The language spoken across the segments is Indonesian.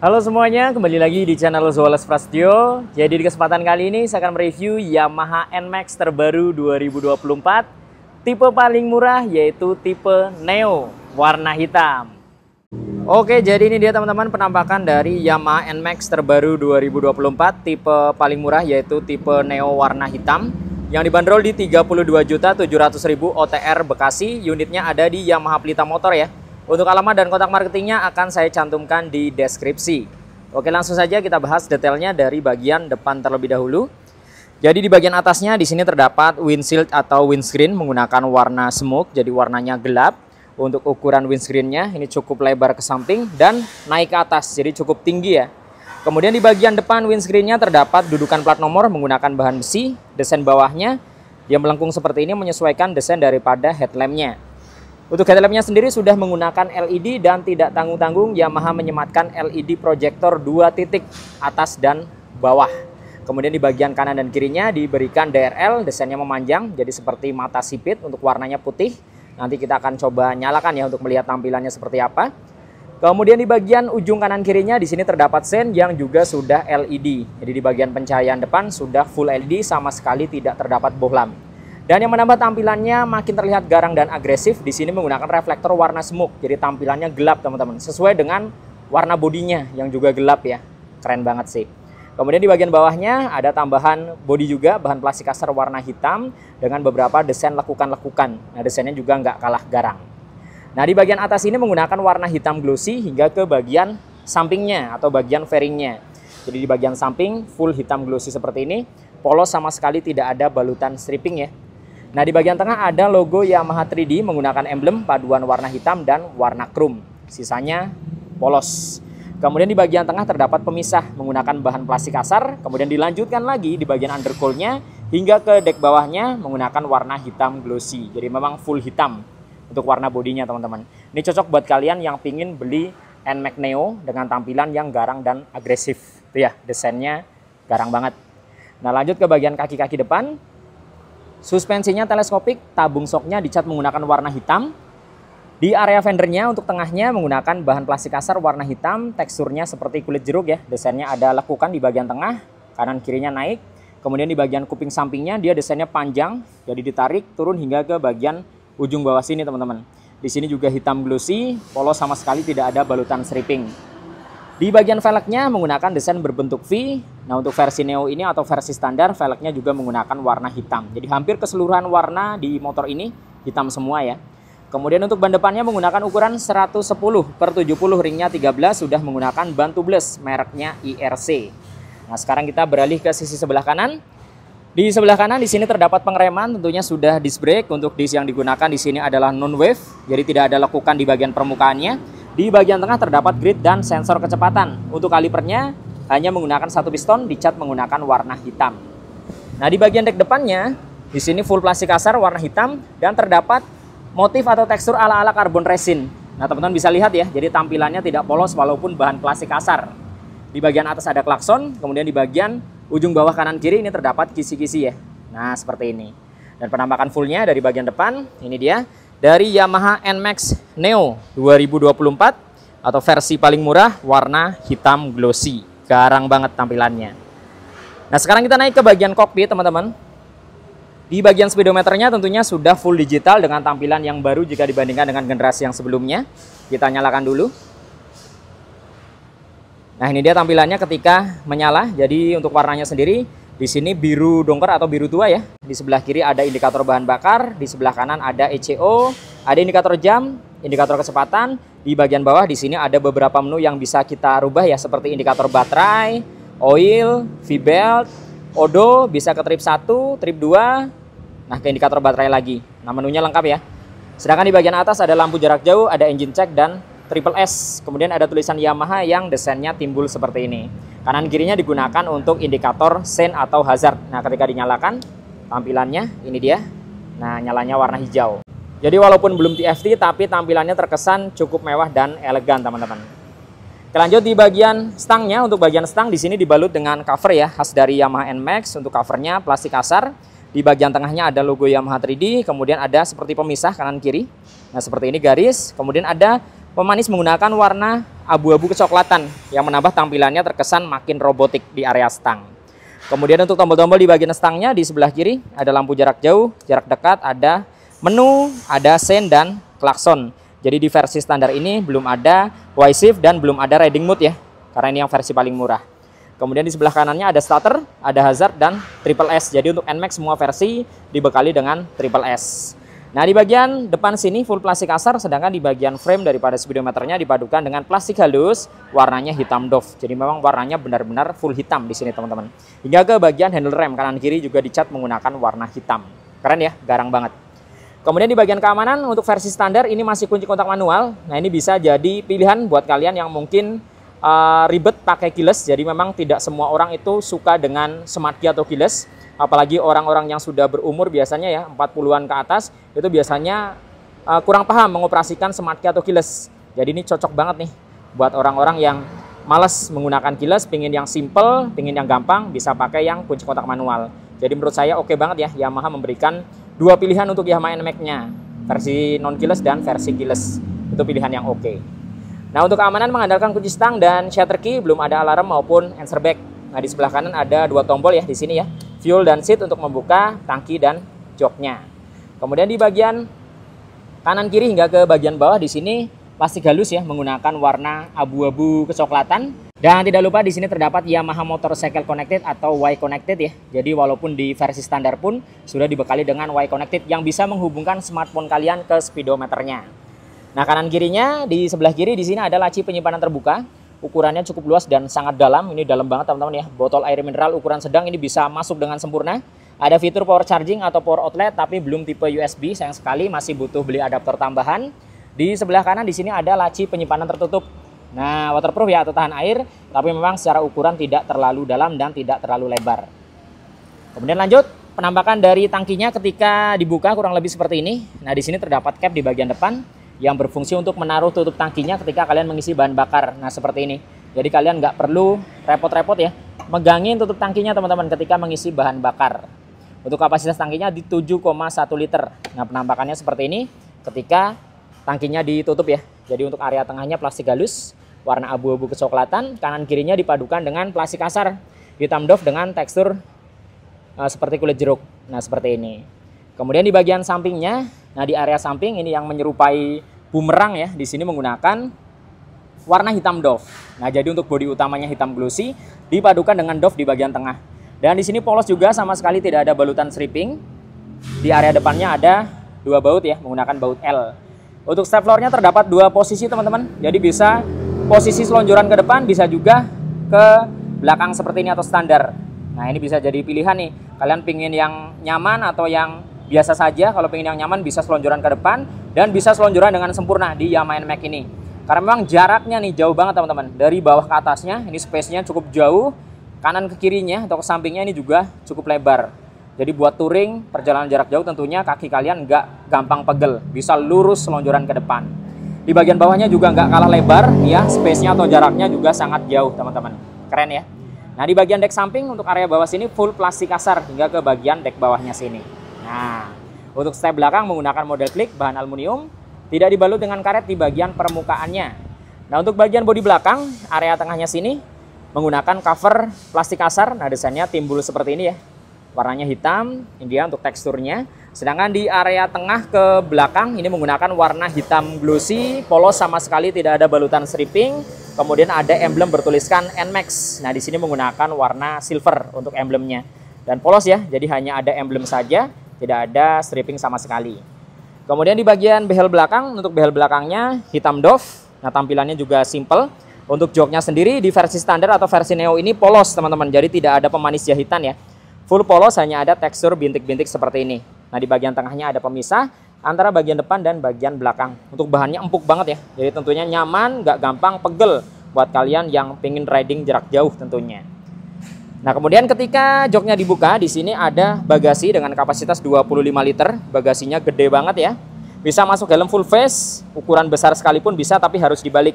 Halo semuanya, kembali lagi di channel Zoales Prasetyo. Jadi di kesempatan kali ini saya akan mereview Yamaha NMAX terbaru 2024. Tipe paling murah yaitu tipe Neo warna hitam. Oke, jadi ini dia teman-teman penampakan dari Yamaha NMAX terbaru 2024. Tipe paling murah yaitu tipe Neo warna hitam yang dibanderol di 32.700.000 OTR Bekasi. Unitnya ada di Yamaha Pelita Motor ya. Untuk alamat dan kontak marketingnya akan saya cantumkan di deskripsi. Oke, langsung saja kita bahas detailnya dari bagian depan terlebih dahulu. Jadi di bagian atasnya di sini terdapat windshield atau windscreen menggunakan warna smoke, jadi warnanya gelap. Untuk ukuran windscreennya ini cukup lebar ke samping dan naik ke atas, jadi cukup tinggi ya. Kemudian di bagian depan windscreennya terdapat dudukan plat nomor menggunakan bahan besi. Desain bawahnya yang melengkung seperti ini menyesuaikan desain daripada headlampnya. Untuk headlampnya sendiri sudah menggunakan LED dan tidak tanggung-tanggung Yamaha menyematkan LED proyektor 2 titik atas dan bawah. Kemudian di bagian kanan dan kirinya diberikan DRL, desainnya memanjang jadi seperti mata sipit untuk warnanya putih. Nanti kita akan coba nyalakan ya untuk melihat tampilannya seperti apa. Kemudian di bagian ujung kanan kirinya di sini terdapat sen yang juga sudah LED. Jadi di bagian pencahayaan depan sudah full LED, sama sekali tidak terdapat bohlam. Dan yang menambah tampilannya makin terlihat garang dan agresif, di sini menggunakan reflektor warna smoke. Jadi tampilannya gelap teman-teman, sesuai dengan warna bodinya yang juga gelap ya. Keren banget sih. Kemudian di bagian bawahnya ada tambahan bodi juga, bahan plastik kasar warna hitam dengan beberapa desain lekukan-lekukan. Nah, desainnya juga nggak kalah garang. Nah, di bagian atas ini menggunakan warna hitam glossy hingga ke bagian sampingnya atau bagian fairingnya. Jadi di bagian samping full hitam glossy seperti ini, polos sama sekali tidak ada balutan stripping ya. Nah, di bagian tengah ada logo Yamaha 3D menggunakan emblem paduan warna hitam dan warna chrome. Sisanya polos. Kemudian di bagian tengah terdapat pemisah menggunakan bahan plastik kasar. Kemudian dilanjutkan lagi di bagian undercoil-nya hingga ke dek bawahnya menggunakan warna hitam glossy. Jadi memang full hitam untuk warna bodinya teman-teman. Ini cocok buat kalian yang pingin beli NMAX Neo dengan tampilan yang garang dan agresif. Tuh ya, desainnya garang banget. Nah, lanjut ke bagian kaki-kaki depan. Suspensinya teleskopik, tabung shocknya dicat menggunakan warna hitam. Di area fendernya untuk tengahnya menggunakan bahan plastik kasar warna hitam, teksturnya seperti kulit jeruk ya. Desainnya ada lekukan di bagian tengah, kanan kirinya naik. Kemudian di bagian kuping sampingnya dia desainnya panjang, jadi ditarik turun hingga ke bagian ujung bawah sini teman-teman. Di sini juga hitam glossy, polos sama sekali tidak ada balutan stripping. Di bagian velgnya menggunakan desain berbentuk V. Nah, untuk versi Neo ini atau versi standar, velgnya juga menggunakan warna hitam. Jadi hampir keseluruhan warna di motor ini hitam semua ya. Kemudian untuk ban depannya menggunakan ukuran 110/70, ringnya 13, sudah menggunakan ban tubeless mereknya IRC. Nah, sekarang kita beralih ke sisi sebelah kanan. Di sebelah kanan di sini terdapat pengereman, tentunya sudah disc brake. Untuk disc yang digunakan di sini adalah non-wave, jadi tidak ada lekukan di bagian permukaannya. Di bagian tengah terdapat grid dan sensor kecepatan. Untuk kalipernya hanya menggunakan satu piston, dicat menggunakan warna hitam. Nah, di bagian dek depannya di sini full plastik kasar warna hitam dan terdapat motif atau tekstur ala-ala karbon resin. Nah, teman-teman bisa lihat ya, jadi tampilannya tidak polos walaupun bahan plastik kasar. Di bagian atas ada klakson, kemudian di bagian ujung bawah kanan kiri ini terdapat kisi-kisi ya. Nah, seperti ini. Dan penampakan fullnya dari bagian depan, ini dia. Dari Yamaha NMAX Neo 2024 atau versi paling murah warna hitam glossy. Garang banget tampilannya. Nah, sekarang kita naik ke bagian kokpit teman-teman. Di bagian speedometernya tentunya sudah full digital dengan tampilan yang baru jika dibandingkan dengan generasi yang sebelumnya. Kita nyalakan dulu. Nah, ini dia tampilannya ketika menyala. Jadi untuk warnanya sendiri di sini biru dongker atau biru tua ya. Di sebelah kiri ada indikator bahan bakar, di sebelah kanan ada ECO, ada indikator jam, indikator kecepatan. Di bagian bawah di sini ada beberapa menu yang bisa kita rubah ya, seperti indikator baterai, oil, V-belt, odo, bisa ke trip 1, trip 2. Nah, ke indikator baterai lagi. Nah, menunya lengkap ya. Sedangkan di bagian atas ada lampu jarak jauh, ada engine check dan triple S. Kemudian ada tulisan Yamaha yang desainnya timbul seperti ini. Kanan kirinya digunakan untuk indikator sen atau hazard. Nah, ketika dinyalakan tampilannya ini dia. Nah, nyalanya warna hijau. Jadi walaupun belum TFT tapi tampilannya terkesan cukup mewah dan elegan teman-teman. Lanjut di bagian stangnya. Untuk bagian stang di sini dibalut dengan cover ya, khas dari Yamaha NMAX. Untuk covernya plastik kasar. Di bagian tengahnya ada logo Yamaha 3D, kemudian ada seperti pemisah kanan kiri. Nah, seperti ini garis. Kemudian ada pemanis menggunakan warna abu-abu kecoklatan yang menambah tampilannya terkesan makin robotik di area stang. Kemudian untuk tombol-tombol di bagian stangnya di sebelah kiri ada lampu jarak jauh, jarak dekat, ada menu, ada sen dan klakson. Jadi di versi standar ini belum ada Y-shift dan belum ada riding mode ya, karena ini yang versi paling murah. Kemudian di sebelah kanannya ada starter, ada hazard dan triple S. Jadi untuk NMAX semua versi dibekali dengan triple S. Nah di bagian depan sini full plastik kasar, sedangkan di bagian frame daripada speedometernya dipadukan dengan plastik halus, warnanya hitam doff. Jadi memang warnanya benar-benar full hitam di sini teman-teman. Hingga ke bagian handle rem kanan kiri juga dicat menggunakan warna hitam. Keren ya, garang banget. Kemudian di bagian keamanan untuk versi standar ini masih kunci kontak manual. Nah ini bisa jadi pilihan buat kalian yang mungkin ribet pakai keyless. Jadi memang tidak semua orang itu suka dengan smart key atau keyless. Apalagi orang-orang yang sudah berumur biasanya ya 40-an ke atas itu biasanya kurang paham mengoperasikan smart key atau keyless. Jadi ini cocok banget nih buat orang-orang yang malas menggunakan keyless, pingin yang simple, pingin yang gampang, bisa pakai yang kunci kotak manual. Jadi menurut saya oke banget ya, Yamaha memberikan dua pilihan untuk Yamaha NMAX-nya, versi non keyless dan versi keyless. Itu pilihan yang oke. Nah untuk keamanan mengandalkan kunci stang dan shutter key, belum ada alarm maupun answer back. Nah di sebelah kanan ada dua tombol ya di sini ya, fuel dan seat untuk membuka tangki dan joknya. Kemudian di bagian kanan kiri hingga ke bagian bawah di sini plastik halus ya menggunakan warna abu-abu kecoklatan. Dan tidak lupa di sini terdapat Yamaha Motorcycle Connected atau Y Connected ya. Jadi walaupun di versi standar pun sudah dibekali dengan Y Connected yang bisa menghubungkan smartphone kalian ke speedometernya. Nah kanan kirinya di sebelah kiri di sini ada laci penyimpanan terbuka. Ukurannya cukup luas dan sangat dalam. Ini dalam banget teman-teman ya. Botol air mineral ukuran sedang ini bisa masuk dengan sempurna. Ada fitur power charging atau power outlet tapi belum tipe USB. Sayang sekali masih butuh beli adaptor tambahan. Di sebelah kanan di sini ada laci penyimpanan tertutup. Nah, waterproof ya atau tahan air, tapi memang secara ukuran tidak terlalu dalam dan tidak terlalu lebar. Kemudian lanjut, penampakan dari tangkinya ketika dibuka kurang lebih seperti ini. Nah, di sini terdapat cap di bagian depan yang berfungsi untuk menaruh tutup tangkinya ketika kalian mengisi bahan bakar. Nah seperti ini. Jadi kalian nggak perlu repot-repot ya megangin tutup tangkinya teman-teman ketika mengisi bahan bakar. Untuk kapasitas tangkinya di 7,1 liter. Nah penampakannya seperti ini ketika tangkinya ditutup ya. Jadi untuk area tengahnya plastik halus warna abu-abu kecoklatan, kanan kirinya dipadukan dengan plastik kasar hitam doff dengan tekstur seperti kulit jeruk. Nah seperti ini. Kemudian di bagian sampingnya, nah di area samping ini yang menyerupai bumerang ya, di sini menggunakan warna hitam doff. Nah jadi untuk bodi utamanya hitam glossy dipadukan dengan doff di bagian tengah. Dan di sini polos juga, sama sekali tidak ada balutan stripping. Di area depannya ada dua baut ya, menggunakan baut L. Untuk step floornya terdapat dua posisi teman-teman. Jadi bisa posisi selonjoran ke depan, bisa juga ke belakang seperti ini atau standar. Nah ini bisa jadi pilihan nih. Kalian pingin yang nyaman atau yang biasa saja. Kalau pengen yang nyaman bisa selonjoran ke depan dan bisa selonjoran dengan sempurna di Yamaha NMAX ini. Karena memang jaraknya nih jauh banget teman-teman. Dari bawah ke atasnya ini space-nya cukup jauh. Kanan ke kirinya atau ke sampingnya ini juga cukup lebar. Jadi buat touring perjalanan jarak jauh tentunya kaki kalian nggak gampang pegel. Bisa lurus selonjoran ke depan. Di bagian bawahnya juga nggak kalah lebar ya. Space-nya atau jaraknya juga sangat jauh teman-teman. Keren ya. Nah di bagian dek samping untuk area bawah sini full plastik kasar hingga ke bagian dek bawahnya sini. Nah, untuk step belakang menggunakan model klik bahan aluminium, tidak dibalut dengan karet di bagian permukaannya. Nah, untuk bagian bodi belakang, area tengahnya sini menggunakan cover plastik kasar. Nah, desainnya timbul seperti ini ya. Warnanya hitam, ini dia untuk teksturnya. Sedangkan di area tengah ke belakang ini menggunakan warna hitam glossy, polos sama sekali tidak ada balutan stripping. Kemudian ada emblem bertuliskan NMAX. Nah, di sini menggunakan warna silver untuk emblemnya. Dan polos ya, jadi hanya ada emblem saja. Tidak ada stripping sama sekali. Kemudian di bagian behel belakang, untuk behel belakangnya hitam doff. Nah tampilannya juga simple. Untuk joknya sendiri di versi standar atau versi Neo ini polos teman-teman. Jadi tidak ada pemanis jahitan ya. Full polos, hanya ada tekstur bintik-bintik seperti ini. Nah di bagian tengahnya ada pemisah antara bagian depan dan bagian belakang. Untuk bahannya empuk banget ya. Jadi tentunya nyaman, nggak gampang pegel buat kalian yang pengen riding jarak jauh tentunya. Nah, kemudian ketika joknya dibuka, di sini ada bagasi dengan kapasitas 25 liter. Bagasinya gede banget ya. Bisa masuk helm full face, ukuran besar sekalipun bisa, tapi harus dibalik.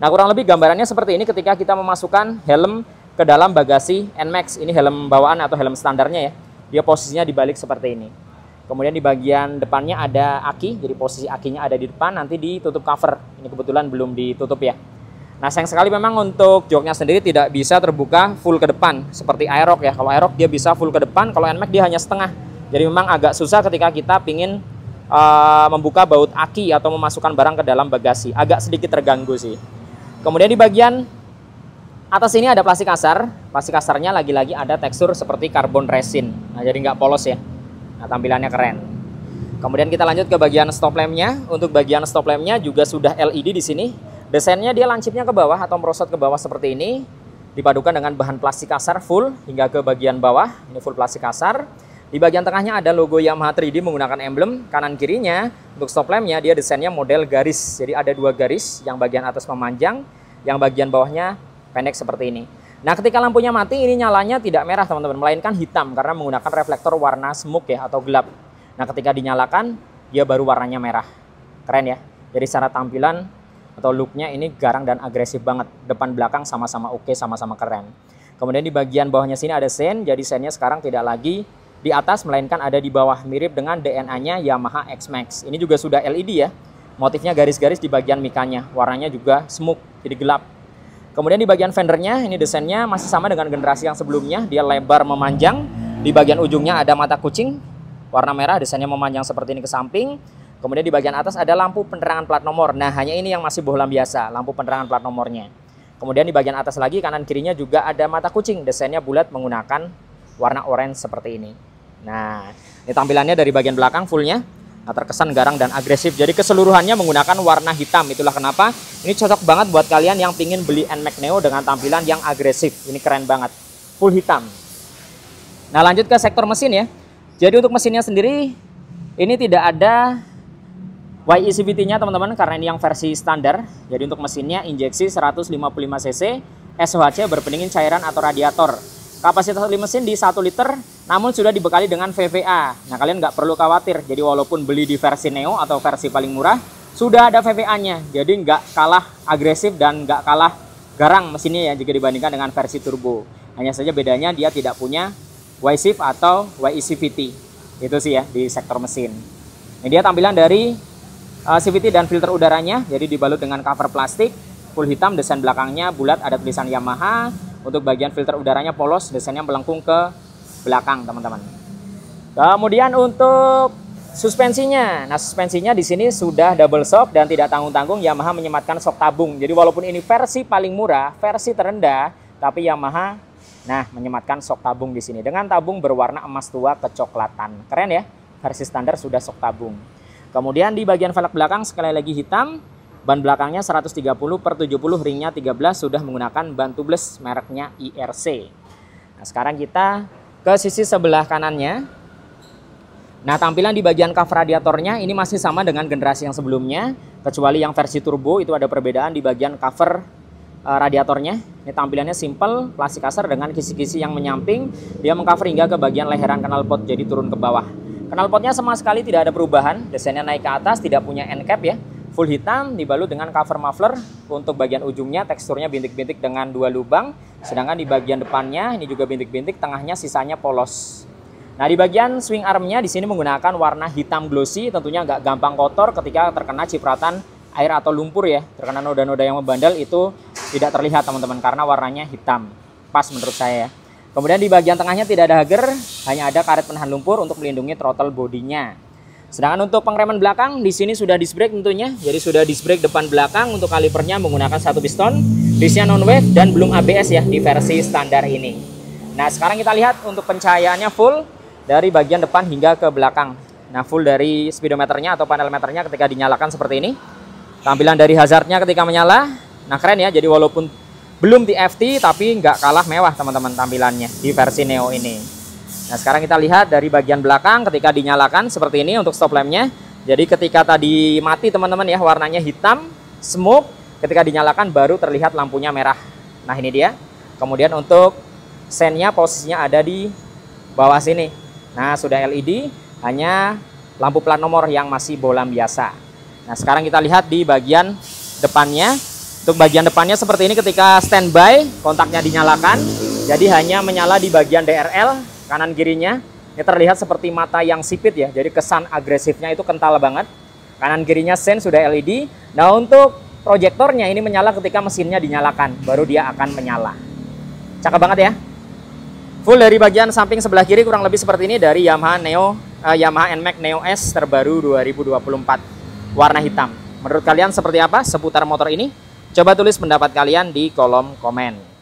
Nah, kurang lebih gambarannya seperti ini ketika kita memasukkan helm ke dalam bagasi NMAX. Ini helm bawaan atau helm standarnya ya. Dia posisinya dibalik seperti ini. Kemudian di bagian depannya ada aki, jadi posisi akinya ada di depan, nanti ditutup cover. Ini kebetulan belum ditutup ya. Nah, sayang sekali memang untuk joknya sendiri tidak bisa terbuka full ke depan seperti Aerox ya. Kalau Aerox dia bisa full ke depan, kalau NMAX dia hanya setengah. Jadi memang agak susah ketika kita pingin membuka baut aki atau memasukkan barang ke dalam bagasi. Agak sedikit terganggu sih. Kemudian di bagian atas ini ada plastik kasar. Plastik kasarnya lagi-lagi ada tekstur seperti karbon resin. Nah, jadi nggak polos ya. Nah, tampilannya keren. Kemudian kita lanjut ke bagian stop lampnya. Untuk bagian stop lampnya juga sudah LED di sini. Desainnya dia lancipnya ke bawah atau merosot ke bawah seperti ini. Dipadukan dengan bahan plastik kasar full hingga ke bagian bawah. Ini full plastik kasar. Di bagian tengahnya ada logo Yamaha 3D menggunakan emblem. Kanan kirinya untuk stop lampnya dia desainnya model garis. Jadi ada dua garis, yang bagian atas memanjang, yang bagian bawahnya pendek seperti ini. Nah, ketika lampunya mati ini nyalanya tidak merah teman-teman, melainkan hitam karena menggunakan reflektor warna smoke ya atau gelap. Nah, ketika dinyalakan dia baru warnanya merah. Keren ya. Jadi secara tampilan atau looknya ini garang dan agresif banget. Depan belakang sama-sama oke, sama-sama keren. Kemudian di bagian bawahnya sini ada sen. Jadi sennya sekarang tidak lagi di atas melainkan ada di bawah, mirip dengan DNA-nya Yamaha X-Max. Ini juga sudah LED ya. Motifnya garis-garis di bagian mikanya. Warnanya juga smoke, jadi gelap. Kemudian di bagian fendernya ini desainnya masih sama dengan generasi yang sebelumnya. Dia lebar memanjang. Di bagian ujungnya ada mata kucing warna merah, desainnya memanjang seperti ini ke samping. Kemudian di bagian atas ada lampu penerangan plat nomor. Nah, hanya ini yang masih bohlam biasa, lampu penerangan plat nomornya. Kemudian di bagian atas lagi kanan kirinya juga ada mata kucing. Desainnya bulat menggunakan warna orange seperti ini. Nah, ini tampilannya dari bagian belakang fullnya. Nah, terkesan garang dan agresif. Jadi keseluruhannya menggunakan warna hitam. Itulah kenapa ini cocok banget buat kalian yang pingin beli NMAX Neo dengan tampilan yang agresif. Ini keren banget. Full hitam. Nah, lanjut ke sektor mesin ya. Jadi untuk mesinnya sendiri ini tidak ada YECVT-nya teman-teman karena ini yang versi standar. Jadi untuk mesinnya injeksi 155 cc, SOHC berpendingin cairan atau radiator. Kapasitas mesin di 1 liter, namun sudah dibekali dengan VVA. Nah, kalian nggak perlu khawatir. Jadi walaupun beli di versi Neo atau versi paling murah, sudah ada VVA-nya. Jadi nggak kalah agresif dan nggak kalah garang mesinnya ya jika dibandingkan dengan versi turbo. Hanya saja bedanya dia tidak punya Y-Shift atau YECVT. Itu sih ya di sektor mesin. Ini dia tampilan dari CVT dan filter udaranya. Jadi dibalut dengan cover plastik, full hitam, desain belakangnya bulat, ada tulisan Yamaha. Untuk bagian filter udaranya polos, desainnya melengkung ke belakang, teman-teman. Kemudian untuk suspensinya. Nah, suspensinya di sini sudah double shock dan tidak tanggung-tanggung Yamaha menyematkan shock tabung. Jadi walaupun ini versi paling murah, versi terendah, tapi Yamaha menyematkan shock tabung di sini dengan tabung berwarna emas tua kecoklatan. Keren ya? Versi standar sudah shock tabung. Kemudian di bagian velg belakang sekali lagi hitam. Ban belakangnya 130/70, ringnya 13, sudah menggunakan ban tubeless mereknya IRC. Nah, sekarang kita ke sisi sebelah kanannya. Nah, tampilan di bagian cover radiatornya ini masih sama dengan generasi yang sebelumnya, kecuali yang versi turbo itu ada perbedaan di bagian cover radiatornya. Ini tampilannya simple, plastik kasar dengan kisi-kisi yang menyamping. Dia mengcover hingga ke bagian leheran knalpot, jadi turun ke bawah. Knalpotnya sama sekali tidak ada perubahan, desainnya naik ke atas, tidak punya end cap ya. Full hitam dibalut dengan cover muffler. Untuk bagian ujungnya teksturnya bintik-bintik dengan 2 lubang. Sedangkan di bagian depannya ini juga bintik-bintik, tengahnya sisanya polos. Nah, di bagian swing armnya di sini menggunakan warna hitam glossy, tentunya nggak gampang kotor ketika terkena cipratan air atau lumpur ya. Terkena noda-noda yang membandel itu tidak terlihat teman-teman karena warnanya hitam. Pas menurut saya ya. Kemudian di bagian tengahnya tidak ada hager, hanya ada karet penahan lumpur untuk melindungi throttle bodinya. Sedangkan untuk pengereman belakang di sini sudah disc brake tentunya. Jadi sudah disc brake depan belakang. Untuk kalipernya menggunakan 1 piston, disnya non wave dan belum ABS ya di versi standar ini. Nah, sekarang kita lihat untuk pencahayaannya full dari bagian depan hingga ke belakang. Nah, full dari speedometernya atau panel meternya ketika dinyalakan seperti ini. Tampilan dari hazardnya ketika menyala. Nah, keren ya. Jadi walaupun belum TFT tapi nggak kalah mewah teman-teman tampilannya di versi Neo ini. Nah, sekarang kita lihat dari bagian belakang ketika dinyalakan seperti ini untuk stop lampnya. Jadi ketika tadi mati teman-teman ya warnanya hitam, smoke, ketika dinyalakan baru terlihat lampunya merah. Nah, ini dia. Kemudian untuk sennya posisinya ada di bawah sini. Nah, sudah LED, hanya lampu plat nomor yang masih bohlam biasa. Nah, sekarang kita lihat di bagian depannya. Untuk bagian depannya seperti ini ketika standby, kontaknya dinyalakan. Jadi hanya menyala di bagian DRL. Kanan kirinya ini terlihat seperti mata yang sipit ya, jadi kesan agresifnya itu kental banget. Kanan kirinya sen sudah LED. Nah, untuk proyektornya ini menyala ketika mesinnya dinyalakan, baru dia akan menyala. Cakep banget ya. Full dari bagian samping sebelah kiri kurang lebih seperti ini dari Yamaha NMAX Neo S terbaru 2024 warna hitam. Menurut kalian seperti apa seputar motor ini? Coba tulis pendapat kalian di kolom komen.